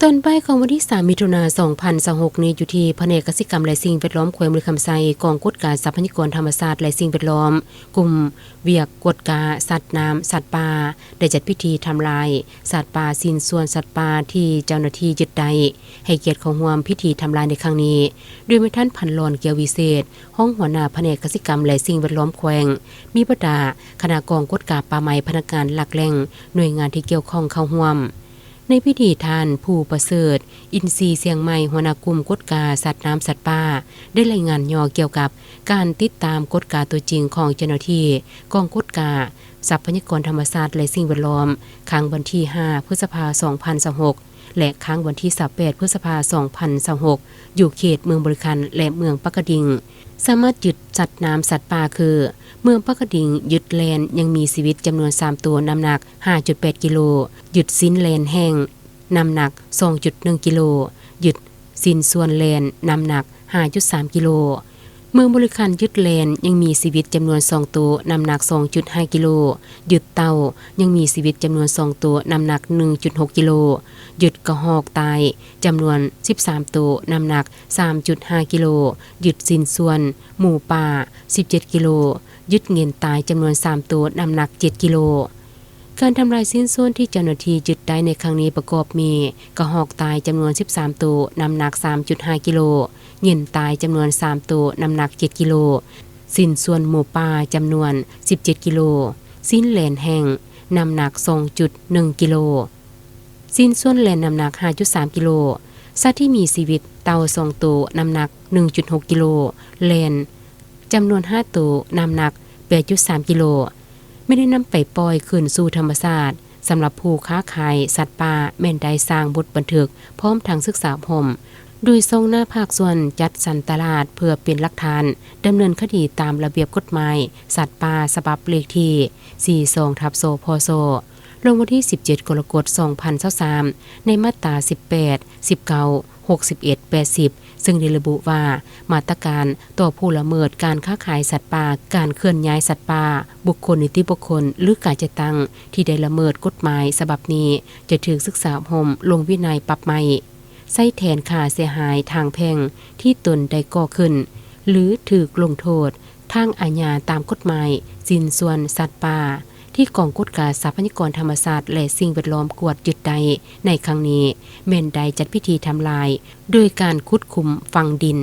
ตอนบ่ายของวันที่3มิถุนายน2026นี้อยู่ที่แผนกกสิกรรมและสิ่งแวดล้อมแขวงมือคำไซกองกฎการทรัพยากรธรรมชาติและสิ่งแวดล้อมกลุ่มเวียกกฎกาสัตว์น้ำสัตว์ป่าได้จัดพิธีทำลายสัตว์ป่าสิ้นส่วนสัตว์ป่าที่เจ้าหน้าที่ยึดได้ให้เกียรติเข้าร่วมพิธีทำลายในครั้งนี้โดยมีท่านพันลอนเกียววิเศษห้องหัวหน้าแผนกกสิกรรมและสิ่งแวดล้อมแขวงมีบรรดาคณะกองกฎการป่าไม้พนักงานหลักแหล่งหน่วยงานที่เกี่ยวข้องเข้าร่วมในพิธีท่านผู้ประเสริฐอินทรีเสียงใหม่หัวหน้ากลุ่มกฎกาสัตว์น้ำสัตว์ป่าได้รายงานย่อเกี่ยวกับการติดตามกฎกาตัวจริงของเจ้าหน้าที่กองกฎกาทรัพยากรธรรมชาติและสิ่งแวดล้อมครั้งวันที่5พฤษภาคม2026และครั้งวันที่28พฤษภาคม2026อยู่เขตเมืองบริคันและเมืองปักกะดิ่งสามารถยึดสัตว์น้ำสัตว์ป่าคือเมืองปักกะดิ่งยึดแลนยังมีชีวิตจำนวน3ตัวน้ำหนัก 5.8 กิโลยึดสิ้นแลนแห้งน้ำหนัก 2.1 กิโลยึดสิ้นส่วนแลนน้ำหนัก 5.3 กิโลเมืองบริคันยึดแลนยังมีชีวิตจำนวน2ตัวน้ำหนัก 2.5 กิโลยึดเต่ายังมีชีวิตจำนวน2ตัวน้ำหนัก 1.6 กิโลยึดกระหอกตายจำนวน13ตัวน้ำหนัก 3.5 กิโลยึดสิ้นส่วนหมูป่า17 กิโลยึดเงินตายจำนวน3ตัวน้ำหนัก7กิโลการทำลายสิ้นส่วนที่เจ้าหน้าที่ยึดได้ในครั้งนี้ประกอบมีกระหอกตายจำนวน13ตัวน้ำหนัก 3.5 กิโลเงินตายจำนวน3ตัวน้ำหนัก7กิโลสิ้นส่วนหมูป่าจำนวน17กิโลสิ้นแหลนแห้งน้ำหนัก 2.1 กิโลสิ้นส่วนแหลนน้ำหนัก 5.3 กิโลสัตว์ที่มีชีวิตเต่า2ตัวน้ำหนัก 1.6 กิโลแหลนจำนวน5ตัวน้ำหนัก 8.3 กิโลไม่ได้นำไปปล่อยคืนสู่ธรรมชาติสำหรับผู้ค้าขายสัตว์ป่าแม่นได้สร้างบทบันทึกพร้อมทางศึกษาพรมโดยทรงหน้าภาคส่วนจัดสรรตลาดเพื่อเป็นหลักฐานดำเนินคดีตามระเบียบกฎหมายสัตว์ป่าฉบับเลขที่42/โซพโซลงวันที่17กรกฎาคม2023ในมาตรา18 19 61 80ซึ่งได้ระบุว่ามาตรการต่อผู้ละเมิดการค้าขายสัตว์ป่าการเคลื่อนย้ายสัตว์ป่าบุคคลนิติบุคคลหรือการจัดตั้งที่ได้ละเมิดกฎหมายฉบับนี้จะถูกศึกษาพรมลงวินัยปรับใหม่ใช้แทนค่าเสียหายทางแพ่งที่ตนได้ก่อขึ้นหรือถูกลงโทษทางอาญาตามกฎหมายสิ้นส่วนสัตว์ป่าที่กองกฎการทรัพยากรธรรมชาติและสิ่งแวดล้อมกวดยึดได้ในครั้งนี้แม่นได้จัดพิธีทำลายโดยการขุดคุมฝังดิน